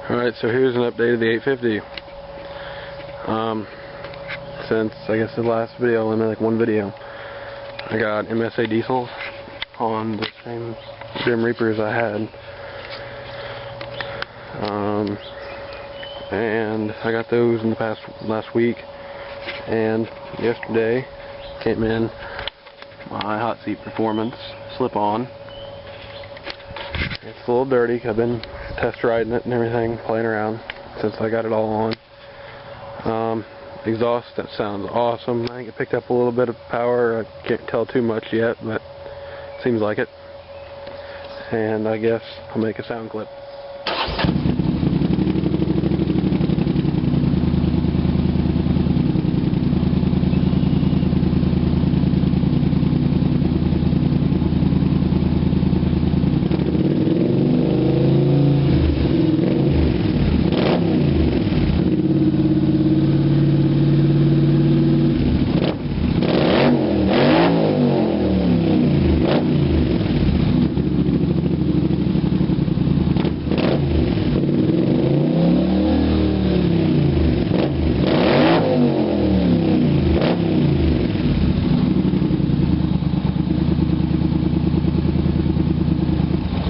Alright, so here's an update of the 850. Since I guess the last video, I only made like one video. I got MSA Diesel on the same Grim Reapers I had. And I got those in the last week. And yesterday came in my hot seat performance slip-on. It's a little dirty. I've been test riding it and everything, playing around since I got it all on. Exhaust, that sounds awesome. I think it picked up a little bit of power. I can't tell too much yet, but it seems like it. And I guess I'll make a sound clip.